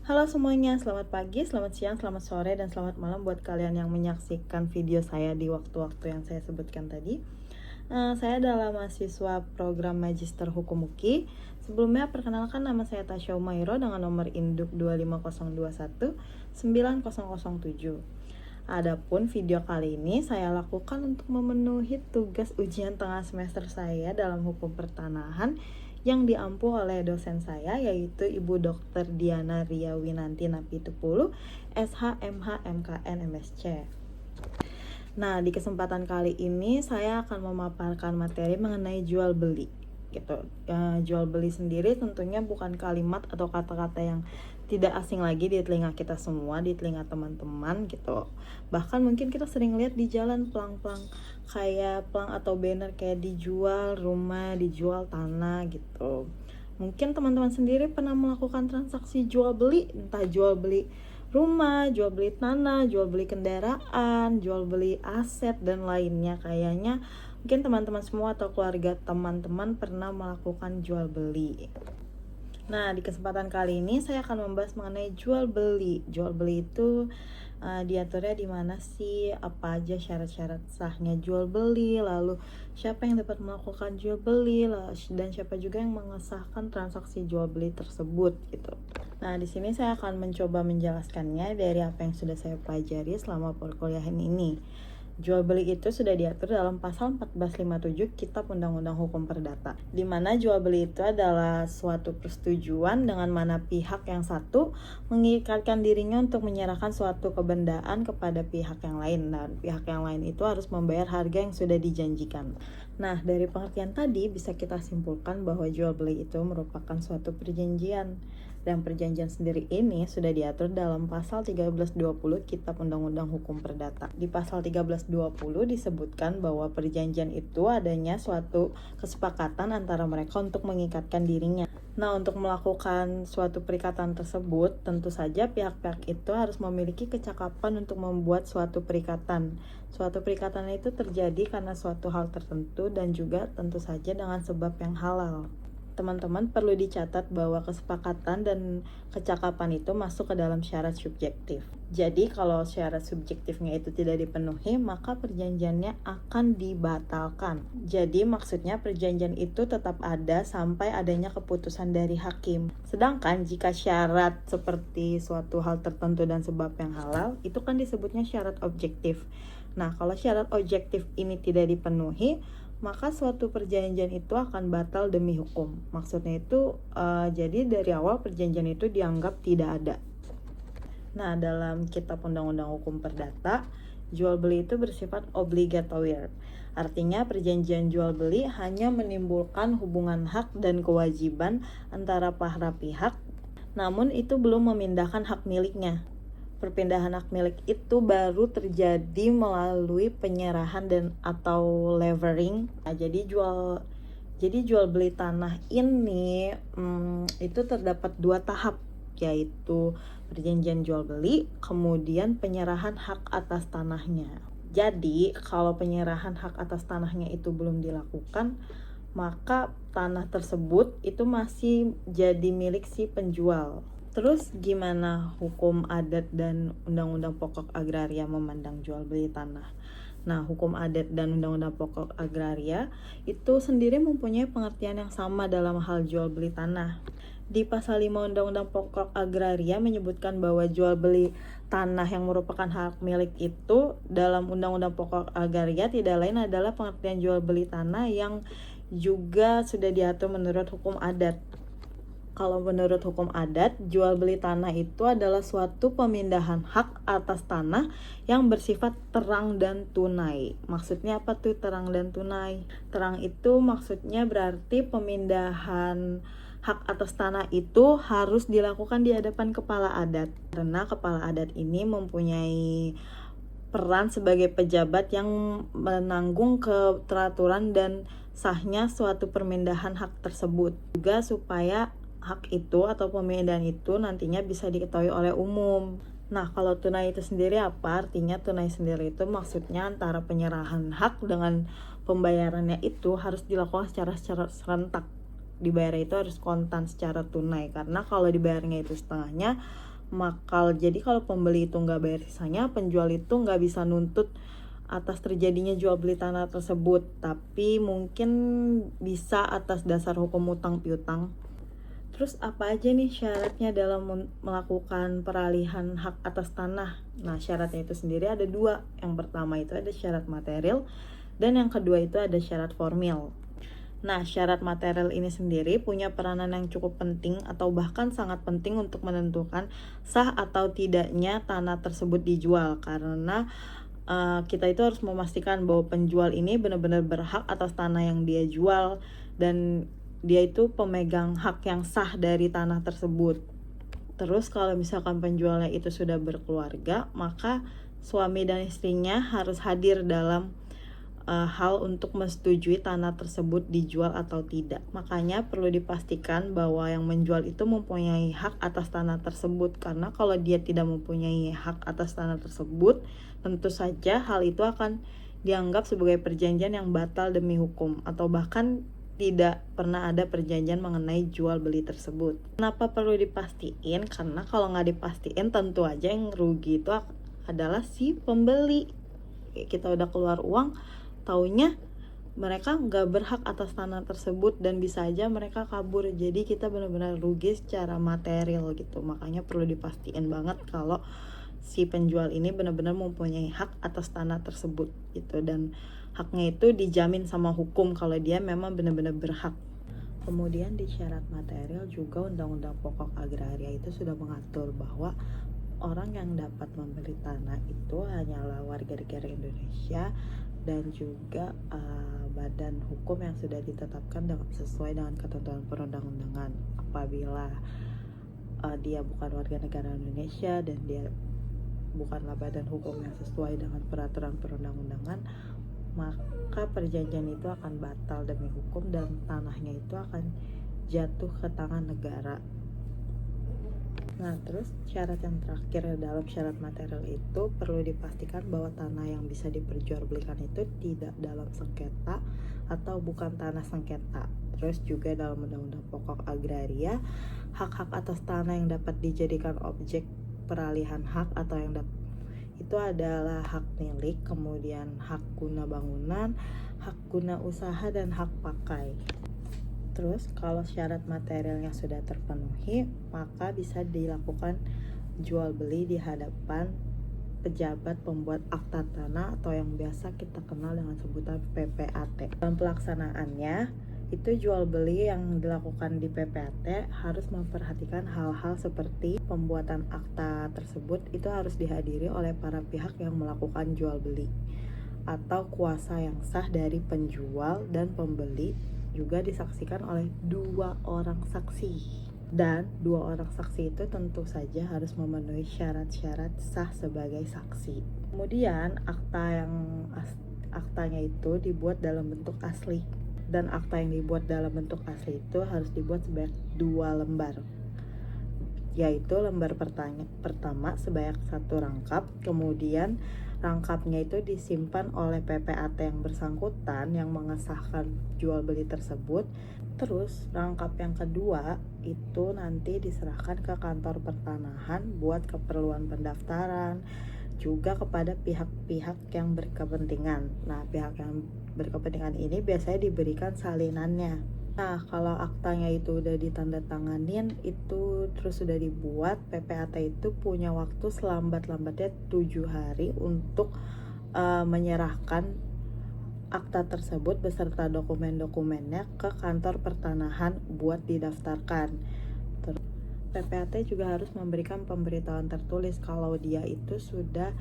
Halo semuanya, selamat pagi, selamat siang, selamat sore, dan selamat malam buat kalian yang menyaksikan video saya di waktu-waktu yang saya sebutkan tadi. Saya adalah mahasiswa program Magister Hukum UKI. Sebelumnya perkenalkan, nama saya Tasya Umairo dengan nomor induk 25021 9007. Adapun video kali ini saya lakukan untuk memenuhi tugas ujian tengah semester saya dalam hukum pertanahan yang diampu oleh dosen saya, yaitu Ibu Dr. Diana Ria Winanti Napitupulu, SH, MH, MKN, MSc. Nah, di kesempatan kali ini saya akan memaparkan materi mengenai jual beli gitu. Jual beli sendiri tentunya bukan kalimat atau kata-kata yang tidak asing lagi di telinga kita semua, di telinga teman-teman gitu. Bahkan mungkin kita sering lihat di jalan pelang-pelang kayak pelang atau banner kayak dijual rumah, dijual tanah gitu. Mungkin teman-teman sendiri pernah melakukan transaksi jual beli, entah jual beli rumah, jual beli tanah, jual beli kendaraan, jual beli aset, dan lainnya. Kayaknya mungkin teman-teman semua atau keluarga teman-teman pernah melakukan jual beli. Nah, di kesempatan kali ini saya akan membahas mengenai jual beli. Jual beli itu diaturnya di mana sih, apa aja syarat-syarat sahnya jual beli, lalu siapa yang dapat melakukan jual beli, dan siapa juga yang mengesahkan transaksi jual beli tersebut gitu. Nah, di sini saya akan mencoba menjelaskannya dari apa yang sudah saya pelajari selama perkuliahan ini. Jual beli itu sudah diatur dalam pasal 1457 Kitab Undang-Undang Hukum Perdata, di mana jual beli itu adalah suatu persetujuan dengan mana pihak yang satu mengikatkan dirinya untuk menyerahkan suatu kebendaan kepada pihak yang lain, dan pihak yang lain itu harus membayar harga yang sudah dijanjikan. Nah, dari pengertian tadi bisa kita simpulkan bahwa jual beli itu merupakan suatu perjanjian. Dan perjanjian sendiri ini sudah diatur dalam pasal 1320 Kitab Undang-Undang Hukum Perdata. Di pasal 1320 disebutkan bahwa perjanjian itu adanya suatu kesepakatan antara mereka untuk mengikatkan dirinya. Nah, untuk melakukan suatu perikatan tersebut, tentu saja pihak-pihak itu harus memiliki kecakapan untuk membuat suatu perikatan. Suatu perikatan itu terjadi karena suatu hal tertentu dan juga tentu saja dengan sebab yang halal. Teman-teman perlu dicatat bahwa kesepakatan dan kecakapan itu masuk ke dalam syarat subjektif. Jadi kalau syarat subjektifnya itu tidak dipenuhi, maka perjanjiannya akan dibatalkan. Jadi maksudnya perjanjian itu tetap ada sampai adanya keputusan dari hakim. Sedangkan jika syarat seperti suatu hal tertentu dan sebab yang halal, itu kan disebutnya syarat objektif. Nah, kalau syarat objektif ini tidak dipenuhi, maka suatu perjanjian itu akan batal demi hukum. Maksudnya itu jadi dari awal perjanjian itu dianggap tidak ada. Nah, dalam Kitab Undang-Undang Hukum Perdata, jual beli itu bersifat obligatory. Artinya perjanjian jual beli hanya menimbulkan hubungan hak dan kewajiban antara para pihak, namun itu belum memindahkan hak miliknya. Perpindahan hak milik itu baru terjadi melalui penyerahan dan atau levering. Nah, jadi jual beli tanah ini itu terdapat dua tahap, yaitu perjanjian jual beli, kemudian penyerahan hak atas tanahnya. Jadi kalau penyerahan hak atas tanahnya itu belum dilakukan, maka tanah tersebut itu masih jadi milik si penjual. Terus gimana hukum adat dan undang-undang pokok agraria memandang jual beli tanah? Nah, hukum adat dan undang-undang pokok agraria itu sendiri mempunyai pengertian yang sama dalam hal jual beli tanah. Di pasal 5 undang-undang pokok agraria menyebutkan bahwa jual beli tanah yang merupakan hak milik itu dalam undang-undang pokok agraria tidak lain adalah pengertian jual beli tanah yang juga sudah diatur menurut hukum adat. Kalau menurut hukum adat, jual beli tanah itu adalah suatu pemindahan hak atas tanah yang bersifat terang dan tunai. Maksudnya apa tuh terang dan tunai? Terang itu maksudnya berarti pemindahan hak atas tanah itu harus dilakukan di hadapan kepala adat. Karena kepala adat ini mempunyai peran sebagai pejabat yang menanggung keteraturan dan sahnya suatu pemindahan hak tersebut. Juga supaya hak itu atau pemindahan itu nantinya bisa diketahui oleh umum. Nah, kalau tunai itu sendiri apa? Artinya tunai sendiri itu maksudnya antara penyerahan hak dengan pembayarannya itu harus dilakukan secara serentak. Dibayar itu harus kontan secara tunai, karena kalau dibayarnya itu setengahnya, Jadi kalau pembeli itu nggak bayar sisanya, penjual itu nggak bisa nuntut atas terjadinya jual beli tanah tersebut, tapi mungkin bisa atas dasar hukum utang piutang. Terus apa aja nih syaratnya dalam melakukan peralihan hak atas tanah? Nah, syaratnya itu sendiri ada dua. Yang pertama itu ada syarat material, dan yang kedua itu ada syarat formil. Nah, syarat material ini sendiri punya peranan yang cukup penting atau bahkan sangat penting untuk menentukan sah atau tidaknya tanah tersebut dijual, karena kita itu harus memastikan bahwa penjual ini benar-benar berhak atas tanah yang dia jual dan dia itu pemegang hak yang sah dari tanah tersebut. Terus kalau misalkan penjualnya itu sudah berkeluarga, maka suami dan istrinya harus hadir dalam hal untuk menyetujui tanah tersebut dijual atau tidak. Makanya perlu dipastikan bahwa yang menjual itu mempunyai hak atas tanah tersebut, karena kalau dia tidak mempunyai hak atas tanah tersebut, tentu saja hal itu akan dianggap sebagai perjanjian yang batal demi hukum, atau bahkan tidak pernah ada perjanjian mengenai jual beli tersebut. Kenapa perlu dipastiin? Karena kalau nggak dipastiin, tentu aja yang rugi itu adalah si pembeli. Kita udah keluar uang, taunya mereka nggak berhak atas tanah tersebut dan bisa aja mereka kabur. Jadi kita benar-benar rugi secara material gitu. Makanya perlu dipastiin banget kalau si penjual ini benar-benar mempunyai hak atas tanah tersebut gitu, dan haknya itu dijamin sama hukum kalau dia memang benar-benar berhak. Kemudian di syarat material juga Undang-Undang Pokok Agraria itu sudah mengatur bahwa orang yang dapat membeli tanah itu hanyalah warga negara Indonesia dan juga badan hukum yang sudah ditetapkan sesuai dengan ketentuan perundang-undangan. Apabila dia bukan warga negara Indonesia dan dia bukanlah badan hukum yang sesuai dengan peraturan perundang-undangan, maka perjanjian itu akan batal demi hukum dan tanahnya itu akan jatuh ke tangan negara. Nah, terus syarat yang terakhir dalam syarat material itu perlu dipastikan bahwa tanah yang bisa diperjualbelikan itu tidak dalam sengketa atau bukan tanah sengketa. Terus juga dalam Undang-Undang Pokok Agraria, hak-hak atas tanah yang dapat dijadikan objek peralihan hak atau yang itu adalah hak milik, kemudian hak guna bangunan, hak guna usaha, dan hak pakai. Terus kalau syarat materialnya sudah terpenuhi, maka bisa dilakukan jual beli di hadapan pejabat pembuat akta tanah atau yang biasa kita kenal dengan sebutan PPAT. Dalam pelaksanaannya, itu jual beli yang dilakukan di PPAT harus memperhatikan hal-hal seperti pembuatan akta tersebut itu harus dihadiri oleh para pihak yang melakukan jual beli atau kuasa yang sah dari penjual dan pembeli, juga disaksikan oleh 2 orang saksi. Dan 2 orang saksi itu tentu saja harus memenuhi syarat-syarat sah sebagai saksi. Kemudian aktanya itu dibuat dalam bentuk asli, dan akta yang dibuat dalam bentuk asli itu harus dibuat sebanyak 2 lembar, yaitu lembar pertama sebanyak 1 rangkap, kemudian rangkapnya itu disimpan oleh PPAT yang bersangkutan yang mengesahkan jual beli tersebut. Terus rangkap yang kedua itu nanti diserahkan ke kantor pertanahan buat keperluan pendaftaran, juga kepada pihak-pihak yang berkepentingan. Nah, pihak yang berkepentingan ini biasanya diberikan salinannya. Nah, kalau aktanya itu udah ditandatanganin, itu terus sudah dibuat, PPAT itu punya waktu selambat-lambatnya 7 hari untuk menyerahkan akta tersebut beserta dokumen-dokumennya ke kantor pertanahan buat didaftarkan. Terus PPAT juga harus memberikan pemberitahuan tertulis kalau dia itu sudah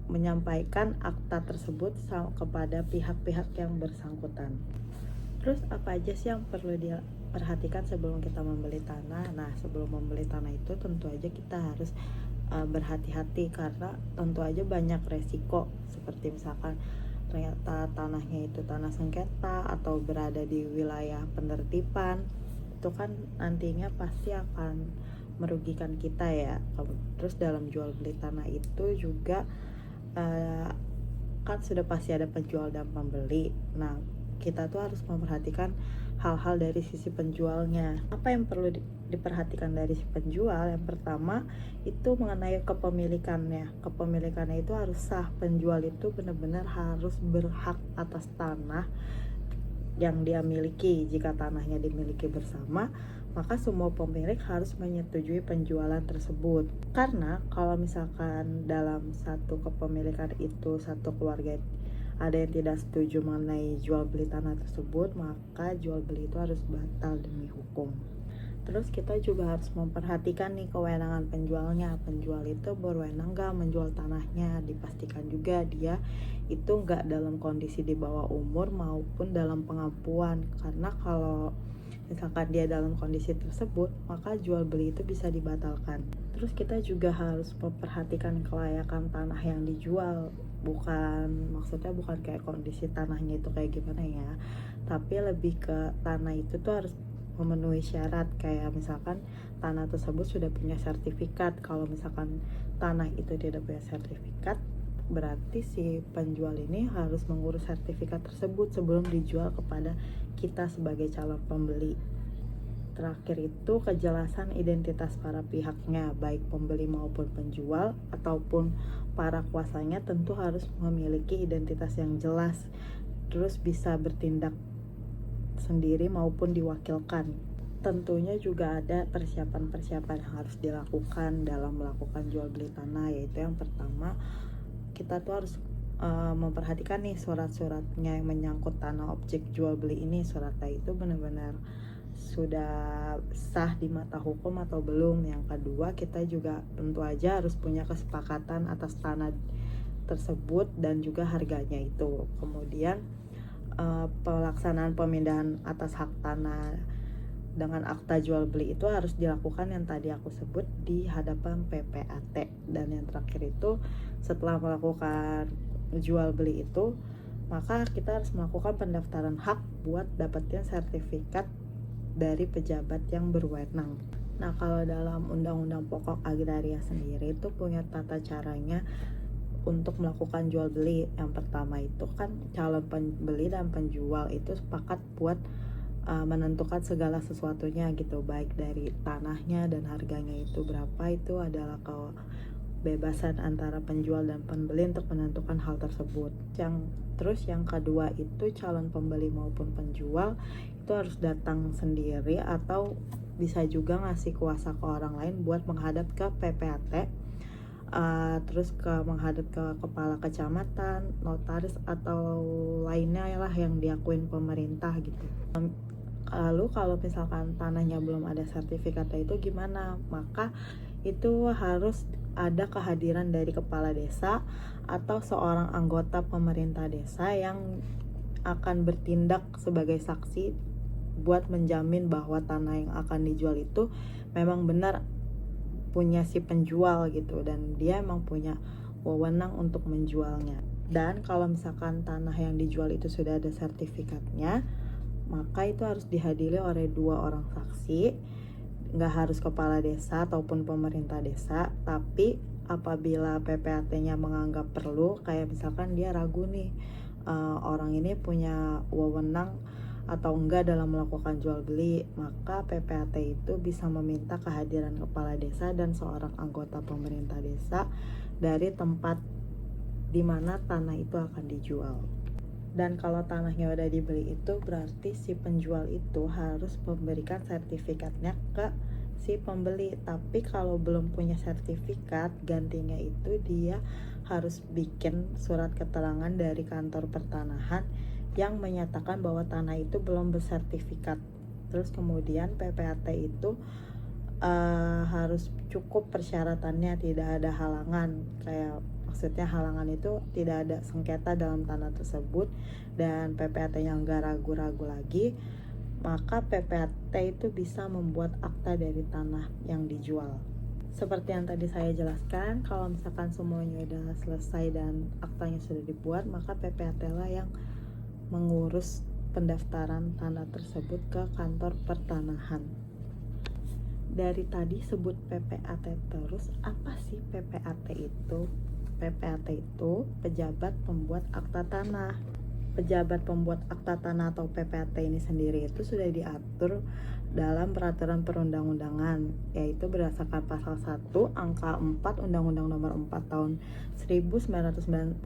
menyampaikan akta tersebut kepada pihak-pihak yang bersangkutan. Terus apa aja sih yang perlu diperhatikan sebelum kita membeli tanah? Nah, sebelum membeli tanah itu tentu aja kita harus berhati-hati, karena tentu aja banyak resiko, seperti misalkan ternyata tanahnya itu tanah sengketa atau berada di wilayah penertiban, itu kan nantinya pasti akan merugikan kita ya. Terus dalam jual beli tanah itu juga kan sudah pasti ada penjual dan pembeli. Nah, kita tuh harus memperhatikan hal-hal dari sisi penjualnya. Apa yang perlu diperhatikan dari si penjual? Yang pertama itu mengenai kepemilikannya. Kepemilikannya itu harus sah. Penjual itu benar-benar harus berhak atas tanah yang dia miliki. Jika tanahnya dimiliki bersama, maka semua pemilik harus menyetujui penjualan tersebut. Karena kalau misalkan dalam satu kepemilikan itu satu keluarga ada yang tidak setuju mengenai jual beli tanah tersebut, maka jual beli itu harus batal demi hukum. Terus kita juga harus memperhatikan nih kewenangan penjualnya. Penjual itu berwenang gak menjual tanahnya. Dipastikan juga dia itu gak dalam kondisi di bawah umur maupun dalam pengampuan. Karena kalau misalkan dia dalam kondisi tersebut, maka jual beli itu bisa dibatalkan. Terus kita juga harus memperhatikan kelayakan tanah yang dijual. Maksudnya bukan kayak kondisi tanahnya itu kayak gimana ya, tapi lebih ke tanah itu tuh harus memenuhi syarat. Kayak misalkan tanah tersebut sudah punya sertifikat. Kalau misalkan tanah itu tidak punya sertifikat, berarti si penjual ini harus mengurus sertifikat tersebut sebelum dijual kepada kita sebagai calon pembeli. Terakhir itu kejelasan identitas para pihaknya, baik pembeli maupun penjual ataupun para kuasanya tentu harus memiliki identitas yang jelas, terus bisa bertindak sendiri maupun diwakilkan. Tentunya juga ada persiapan-persiapan yang harus dilakukan dalam melakukan jual beli tanah, yaitu yang pertama kita tuh harus memperhatikan nih surat-suratnya yang menyangkut tanah objek jual beli ini. Suratnya itu benar-benar sudah sah di mata hukum atau belum. Yang kedua, kita juga tentu aja harus punya kesepakatan atas tanah tersebut dan juga harganya itu. Kemudian pelaksanaan pemindahan atas hak tanah dengan akta jual beli itu harus dilakukan yang tadi aku sebut di hadapan PPAT. Dan yang terakhir itu setelah melakukan jual beli itu, maka kita harus melakukan pendaftaran hak buat dapetin sertifikat dari pejabat yang berwenang. Nah, kalau dalam Undang-Undang Pokok Agraria sendiri itu punya tata caranya untuk melakukan jual beli. Yang pertama itu kan calon pembeli dan penjual itu sepakat buat menentukan segala sesuatunya gitu, baik dari tanahnya dan harganya itu berapa. Itu adalah kebebasan antara penjual dan pembeli untuk menentukan hal tersebut. Terus yang kedua itu calon pembeli maupun penjual itu harus datang sendiri atau bisa juga ngasih kuasa ke orang lain buat menghadap ke PPAT, terus menghadap ke kepala kecamatan, notaris atau lainnya lah yang diakuin pemerintah gitu. Lalu kalau misalkan tanahnya belum ada sertifikatnya itu gimana? Maka itu harus ada kehadiran dari kepala desa atau seorang anggota pemerintah desa yang akan bertindak sebagai saksi buat menjamin bahwa tanah yang akan dijual itu memang benar punya si penjual gitu, dan dia emang punya wewenang untuk menjualnya. Dan kalau misalkan tanah yang dijual itu sudah ada sertifikatnya, maka itu harus dihadiri oleh 2 orang saksi. Nggak harus kepala desa ataupun pemerintah desa, tapi apabila PPAT-nya menganggap perlu, kayak misalkan dia ragu nih, orang ini punya wewenang atau enggak dalam melakukan jual beli, maka PPAT itu bisa meminta kehadiran kepala desa dan seorang anggota pemerintah desa dari tempat di mana tanah itu akan dijual. Dan kalau tanahnya udah dibeli itu berarti si penjual itu harus memberikan sertifikatnya ke si pembeli. Tapi kalau belum punya sertifikat, gantinya itu dia harus bikin surat keterangan dari kantor pertanahan yang menyatakan bahwa tanah itu belum bersertifikat. Terus kemudian PPAT itu harus cukup persyaratannya, tidak ada halangan. Kayak maksudnya halangan itu tidak ada sengketa dalam tanah tersebut dan PPAT-nya nggak ragu-ragu lagi, maka PPAT itu bisa membuat akta dari tanah yang dijual. Seperti yang tadi saya jelaskan, kalau misalkan semuanya udah selesai dan aktanya sudah dibuat, maka PPAT lah yang mengurus pendaftaran tanah tersebut ke kantor pertanahan. Dari tadi sebut PPAT terus, apa sih PPAT itu? PPAT itu pejabat pembuat akta tanah. pejabat pembuat akta tanah atau PPAT ini sendiri itu sudah diatur dalam peraturan perundang-undangan, yaitu berdasarkan pasal 1 angka 4 Undang-Undang Nomor 4 tahun 1996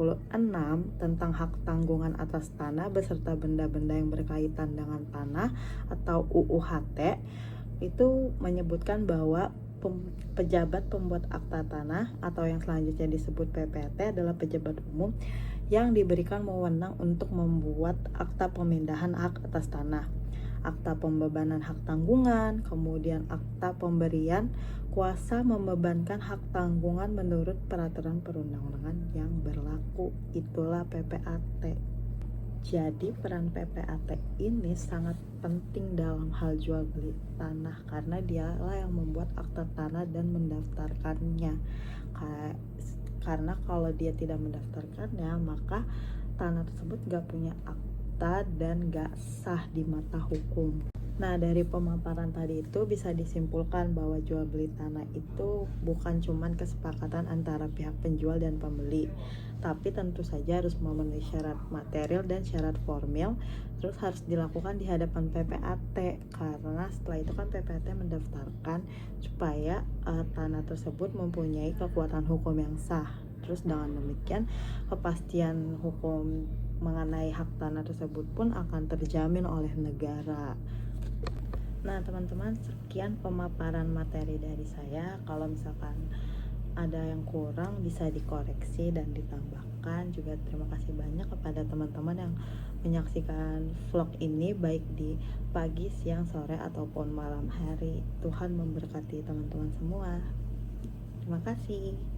tentang hak tanggungan atas tanah beserta benda-benda yang berkaitan dengan tanah atau UUHT. Itu menyebutkan bahwa pejabat pembuat akta tanah atau yang selanjutnya disebut PPAT adalah pejabat umum yang diberikan wewenang untuk membuat akta pemindahan hak atas tanah, akta pembebanan hak tanggungan, kemudian akta pemberian kuasa membebankan hak tanggungan menurut peraturan perundang-undangan yang berlaku. Itulah PPAT. Jadi peran PPAT ini sangat penting dalam hal jual beli tanah karena dialah yang membuat akta tanah dan mendaftarkannya. Karena kalau dia tidak mendaftarkannya, maka tanah tersebut gak punya akta dan gak sah di mata hukum. Nah, dari pemaparan tadi itu bisa disimpulkan bahwa jual beli tanah itu bukan cuman kesepakatan antara pihak penjual dan pembeli, tapi tentu saja harus memenuhi syarat material dan syarat formil, terus harus dilakukan di hadapan PPAT, karena setelah itu kan PPAT mendaftarkan supaya tanah tersebut mempunyai kekuatan hukum yang sah. Terus dengan demikian kepastian hukum mengenai hak tanah tersebut pun akan terjamin oleh negara. Nah teman-teman, sekian pemaparan materi dari saya. Kalau misalkan ada yang kurang bisa dikoreksi dan ditambahkan. Juga terima kasih banyak kepada teman-teman yang menyaksikan vlog ini baik di pagi, siang, sore ataupun malam hari. Tuhan memberkati teman-teman semua. Terima kasih.